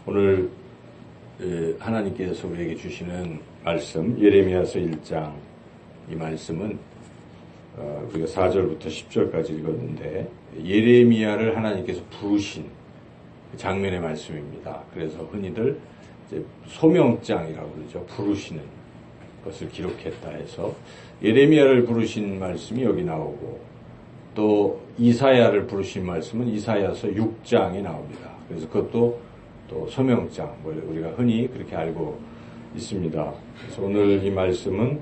오늘 하나님께서 우리에게 주시는 말씀 예레미야서 1장, 이 말씀은 우리가 4절부터 10절까지 읽었는데 예레미야를 하나님께서 부르신 장면의 말씀입니다. 그래서 흔히들 이제 소명장이라고 그러죠. 부르시는 것을 기록했다 해서 예레미야를 부르신 말씀이 여기 나오고, 또 이사야를 부르신 말씀은 이사야서 6장에 나옵니다. 그래서 그것도 또 소명장, 우리가 흔히 그렇게 알고 있습니다. 그래서 오늘 이 말씀은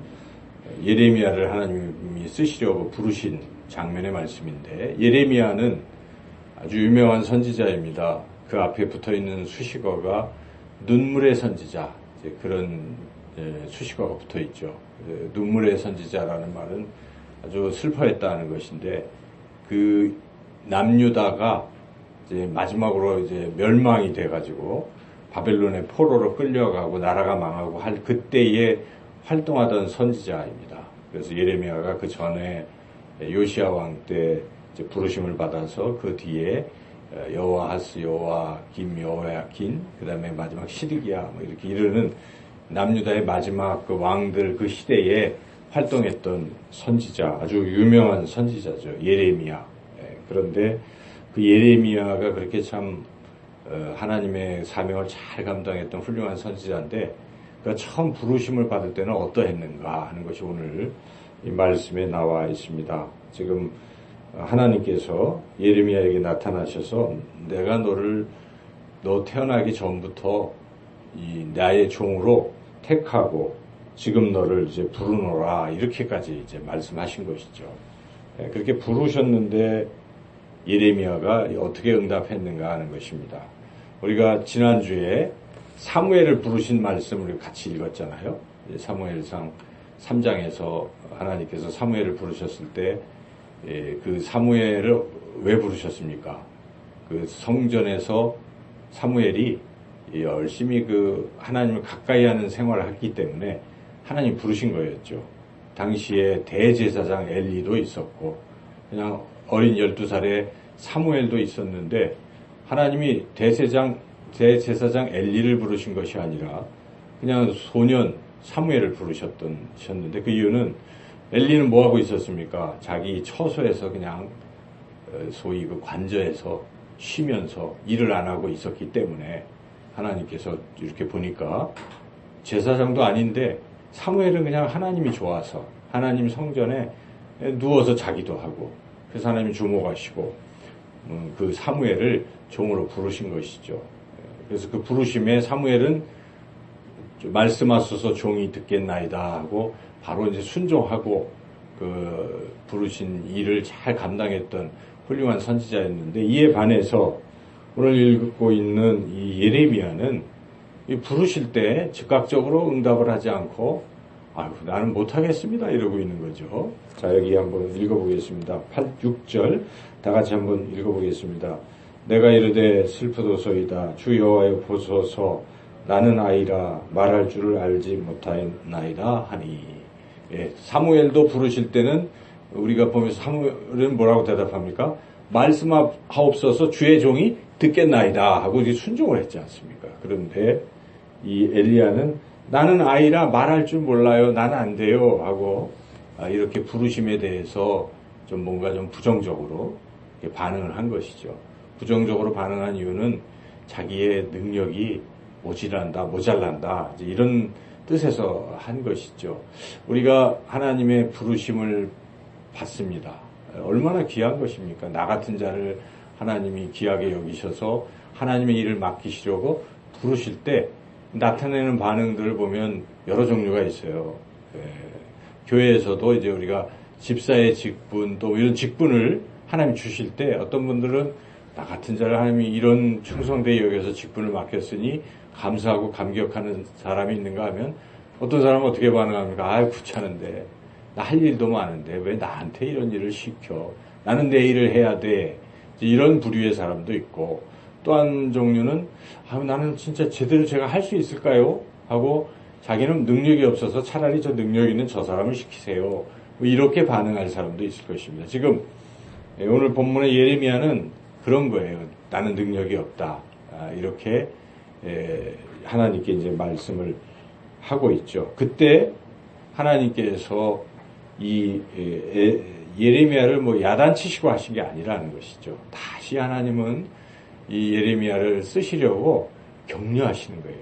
예레미야를 하나님이 쓰시려고 부르신 장면의 말씀인데, 예레미야는 아주 유명한 선지자입니다. 그 앞에 붙어있는 수식어가 눈물의 선지자, 그런 수식어가 붙어있죠. 눈물의 선지자라는 말은 아주 슬퍼했다는 것인데, 그 남유다가 이제 마지막으로 이제 멸망이 돼가지고 바벨론의 포로로 끌려가고 나라가 망하고 할 그때에 활동하던 선지자입니다. 그래서 예레미야가 그 전에 요시야 왕 때 부르심을 받아서 그 뒤에 여호아하스, 여호야김, 여호야킨, 그 다음에 마지막 시드기야 이렇게 이르는 남유다의 마지막 그 왕들 그 시대에 활동했던 선지자, 아주 유명한 선지자죠. 예레미야. 그런데 그 예레미야가 그렇게 참 하나님의 사명을 잘 감당했던 훌륭한 선지자인데, 그가 처음 부르심을 받을 때는 어떠했는가 하는 것이 오늘 이 말씀에 나와 있습니다. 지금 하나님께서 예레미야에게 나타나셔서 내가 너 태어나기 전부터 나의 종으로 택하고 지금 너를 이제 부르노라, 이렇게까지 이제 말씀하신 것이죠. 그렇게 부르셨는데 예레미야가 어떻게 응답했는가 하는 것입니다. 우리가 지난주에 사무엘을 부르신 말씀을 같이 읽었잖아요. 사무엘상 3장에서 하나님께서 사무엘을 부르셨을 때 그 사무엘을 왜 부르셨습니까? 그 성전에서 사무엘이 열심히 그 하나님을 가까이 하는 생활을 했기 때문에 하나님 부르신 거였죠. 당시에 대제사장 엘리도 있었고 그냥 어린 12살의 사무엘도 있었는데, 하나님이 대제사장 엘리를 부르신 것이 아니라 그냥 소년 사무엘을 부르셨는데, 그 이유는 엘리는 뭐 하고 있었습니까? 자기 처소에서 그냥 소위 그 관저에서 쉬면서 일을 안 하고 있었기 때문에 하나님께서 이렇게 보니까 제사장도 아닌데 사무엘은 그냥 하나님이 좋아서 하나님 성전에 누워서 자기도 하고, 그래서 하나님이 주목하시고 그 사무엘을 종으로 부르신 것이죠. 그래서 그 부르심에 사무엘은 말씀하소서 종이 듣겠나이다 하고 바로 이제 순종하고 그 부르신 일을 잘 감당했던 훌륭한 선지자였는데, 이에 반해서 오늘 읽고 있는 이 예레미야는 부르실 때 즉각적으로 응답을 하지 않고 나는 못하겠습니다 이러고 있는 거죠. 자, 여기 한번 읽어보겠습니다. 6절 다 같이 한번 읽어보겠습니다. 내가 이르되 슬프도소이다. 주 여호와여 보소서. 나는 아이라 말할 줄을 알지 못하나이다 하니. 사무엘도 부르실 때는 우리가 보면서 사무엘은 뭐라고 대답합니까? 말씀하옵소서, 주의 종이 듣겠나이다 하고 이제 순종을 했지 않습니까? 그런데 이 엘리야는 나는 아이라 말할 줄 몰라요, 나는 안 돼요 하고 이렇게 부르심에 대해서 좀 뭔가 좀 부정적으로 반응을 한 것이죠. 부정적으로 반응한 이유는 자기의 능력이 모자란다 이제 이런 뜻에서 한 것이죠. 우리가 하나님의 부르심을 받습니다. 얼마나 귀한 것입니까? 나 같은 자를 하나님이 귀하게 여기셔서 하나님의 일을 맡기시려고 부르실 때 나타내는 반응들을 보면 여러 종류가 있어요. 교회에서도 이제 우리가 집사의 직분, 또 이런 직분을 하나님이 주실 때 어떤 분들은 나 같은 자를 하나님이 이런 충성되게 여겨서 직분을 맡겼으니 감사하고 감격하는 사람이 있는가 하면, 어떤 사람은 어떻게 반응합니까? 귀찮은데, 나 할 일도 많은데 왜 나한테 이런 일을 시켜? 나는 내 일을 해야 돼. 이런 부류의 사람도 있고, 또 한 종류는 나는 진짜 제대로 제가 할 수 있을까요? 하고 자기는 능력이 없어서 차라리 저 능력 있는 저 사람을 시키세요. 이렇게 반응할 사람도 있을 것입니다. 지금 오늘 본문의 예레미야는 그런 거예요. 나는 능력이 없다. 이렇게 하나님께 이제 말씀을 하고 있죠. 그때 하나님께서 이 예레미야를 뭐 야단치시고 하신 게 아니라는 것이죠. 다시 하나님은 이 예레미야를 쓰시려고 격려하시는 거예요.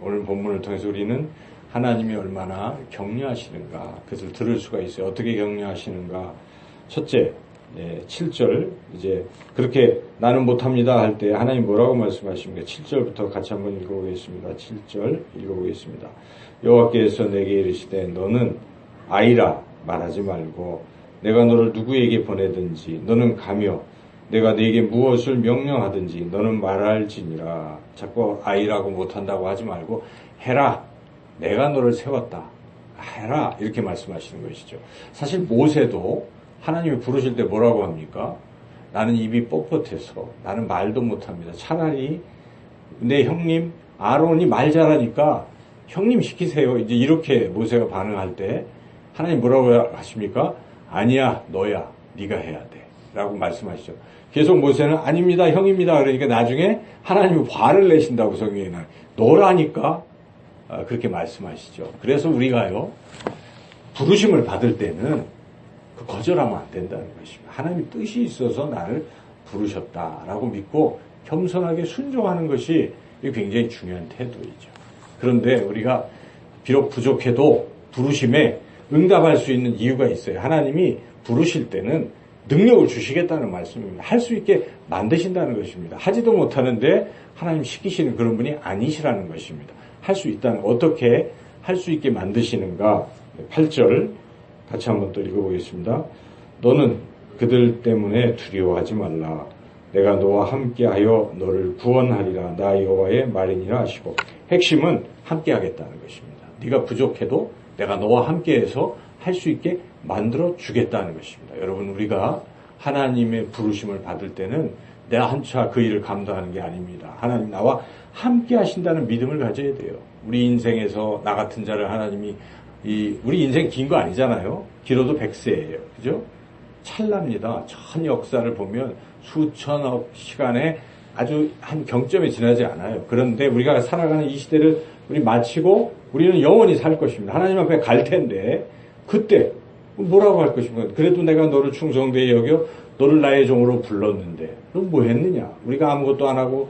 오늘 본문을 통해서 우리는 하나님이 얼마나 격려하시는가 그것을 들을 수가 있어요. 어떻게 격려하시는가. 첫째, 7절 이제 그렇게 나는 못합니다 할 때 하나님 뭐라고 말씀하십니까? 7절부터 같이 한번 읽어보겠습니다. 7절 읽어보겠습니다. 여호와께서 내게 이르시되 너는 아이라 말하지 말고 내가 너를 누구에게 보내든지 너는 가며 내가 네게 무엇을 명령하든지 너는 말할지니라. 자꾸 아이라고 못한다고 하지 말고 해라. 내가 너를 세웠다. 해라. 이렇게 말씀하시는 것이죠. 사실 모세도 하나님이 부르실 때 뭐라고 합니까? 나는 입이 뻣뻣해서 나는 말도 못합니다. 차라리 내 형님 아론이 말 잘하니까 형님 시키세요. 이제 이렇게 모세가 반응할 때 하나님 뭐라고 하십니까? 아니야 너야 네가 해야 돼 라고 말씀하시죠. 계속 모세는 아닙니다 형입니다 그러니까 나중에 하나님이 화를 내신다고 성경에 나와요. 너라니까 그렇게 말씀하시죠. 그래서 우리가요 부르심을 받을 때는 거절하면 안 된다는 것입니다. 하나님의 뜻이 있어서 나를 부르셨다라고 믿고 겸손하게 순종하는 것이 굉장히 중요한 태도이죠. 그런데 우리가 비록 부족해도 부르심에 응답할 수 있는 이유가 있어요. 하나님이 부르실 때는 능력을 주시겠다는 말씀입니다. 할 수 있게 만드신다는 것입니다. 하지도 못하는데 하나님 시키시는 그런 분이 아니시라는 것입니다. 할 수 있다는, 어떻게 할 수 있게 만드시는가. 8절 같이 한번 또 읽어보겠습니다. 너는 그들 때문에 두려워하지 말라. 내가 너와 함께하여 너를 구원하리라. 나 여호와의 말이니라 하시고, 핵심은 함께하겠다는 것입니다. 네가 부족해도 내가 너와 함께해서 할 수 있게 만들어 주겠다는 것입니다. 여러분, 우리가 하나님의 부르심을 받을 때는 내가 한차 그 일을 감당하는 게 아닙니다. 하나님 나와 함께 하신다는 믿음을 가져야 돼요. 우리 인생에서 나 같은 자를 하나님이, 우리 인생 긴 거 아니잖아요. 길어도 100세예요. 그죠? 찰나입니다. 전 역사를 보면 수천억 시간에 아주 한 경점에 지나지 않아요. 그런데 우리가 살아가는 이 시대를 우리 마치고 우리는 영원히 살 것입니다. 하나님 앞에 갈 텐데 그때 뭐라고 할 것입니까? 그래도 내가 너를 충성되이 여겨 너를 나의 종으로 불렀는데 그럼 뭐 했느냐? 우리가 아무것도 안 하고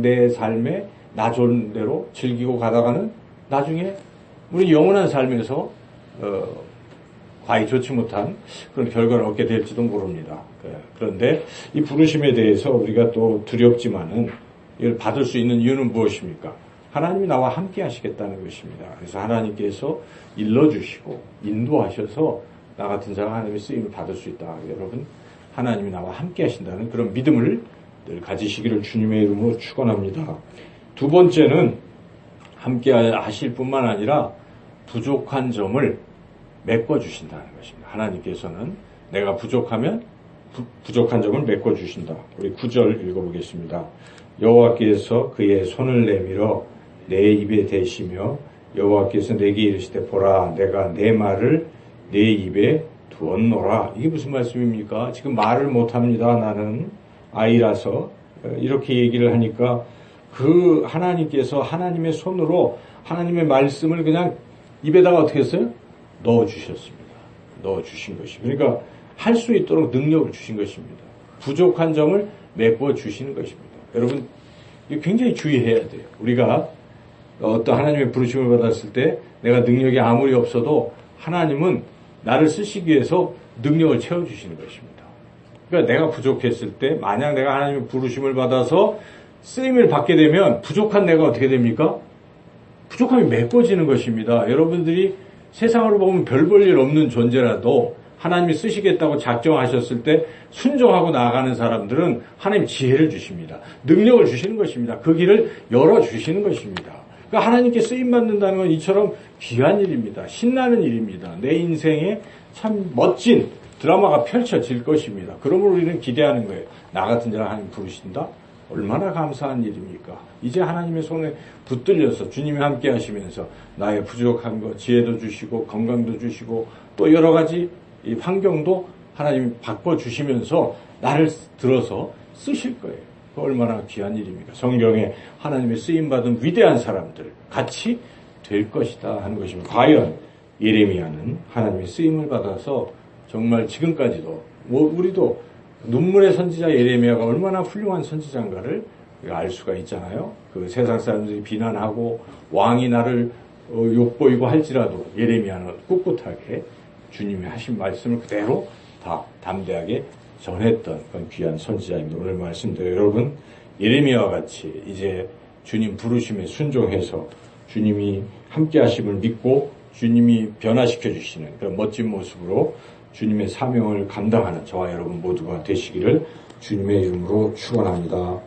내 삶에 나 좋은 대로 즐기고 가다가는 나중에 우리 영원한 삶에서 과히 좋지 못한 그런 결과를 얻게 될지도 모릅니다. 그런데 이 부르심에 대해서 우리가 또 두렵지만은 이걸 받을 수 있는 이유는 무엇입니까? 하나님이 나와 함께 하시겠다는 것입니다. 그래서 하나님께서 일러주시고 인도하셔서 나 같은 자가 하나님의 쓰임을 받을 수 있다. 여러분, 하나님이 나와 함께 하신다는 그런 믿음을 늘 가지시기를 주님의 이름으로 축원합니다. 두 번째는 함께 하실 뿐만 아니라 부족한 점을 메꿔주신다는 것입니다. 하나님께서는 내가 부족하면 부족한 점을 메꿔주신다. 우리 9절 읽어보겠습니다. 여호와께서 그의 손을 내밀어 내 입에 대시며 여호와께서 내게 이르시되 보라 내가 내 말을 내 입에 두었노라. 이게 무슨 말씀입니까? 지금 말을 못합니다. 나는 아이라서. 이렇게 얘기를 하니까 그 하나님께서 하나님의 손으로 하나님의 말씀을 그냥 입에다가 어떻게 했어요? 넣어주셨습니다. 넣어주신 것이. 그러니까 할 수 있도록 능력을 주신 것입니다. 부족한 점을 메꿔주시는 것입니다. 여러분, 이거 굉장히 주의해야 돼요. 우리가 어떤 하나님의 부르심을 받았을 때 내가 능력이 아무리 없어도 하나님은 나를 쓰시기 위해서 능력을 채워주시는 것입니다. 그러니까 내가 부족했을 때 만약 내가 하나님의 부르심을 받아서 쓰임을 받게 되면 부족한 내가 어떻게 됩니까? 부족함이 메꿔지는 것입니다. 여러분들이 세상으로 보면 별 볼 일 없는 존재라도 하나님이 쓰시겠다고 작정하셨을 때 순종하고 나아가는 사람들은 하나님 지혜를 주십니다. 능력을 주시는 것입니다. 그 길을 열어주시는 것입니다. 그러니까 하나님께 쓰임받는다는 건 이처럼 귀한 일입니다. 신나는 일입니다. 내 인생에 참 멋진 드라마가 펼쳐질 것입니다. 그러므로 우리는 기대하는 거예요. 나 같은 자를 하나님 부르신다? 얼마나 감사한 일입니까? 이제 하나님의 손에 붙들려서 주님이 함께 하시면서 나의 부족한 것, 지혜도 주시고 건강도 주시고 또 여러 가지 이 환경도 하나님이 바꿔주시면서 나를 들어서 쓰실 거예요. 그 얼마나 귀한 일입니까? 성경에 하나님의 쓰임받은 위대한 사람들 같이 될 것이다 하는 것입니다. 과연 예레미야는 하나님의 쓰임을 받아서 정말 지금까지도 우리도 눈물의 선지자 예레미야가 얼마나 훌륭한 선지자인가를 알 수가 있잖아요. 그 세상 사람들이 비난하고 왕이 나를 욕보이고 할지라도 예레미야는 꿋꿋하게 주님이 하신 말씀을 그대로 다 담대하게 전했던 그런 귀한 선지자입니다. 오늘 말씀대로 여러분 예레미야와 같이 이제 주님 부르심에 순종해서 주님이 함께 하심을 믿고 주님이 변화시켜 주시는 그런 멋진 모습으로 주님의 사명을 감당하는 저와 여러분 모두가 되시기를 주님의 이름으로 축원합니다.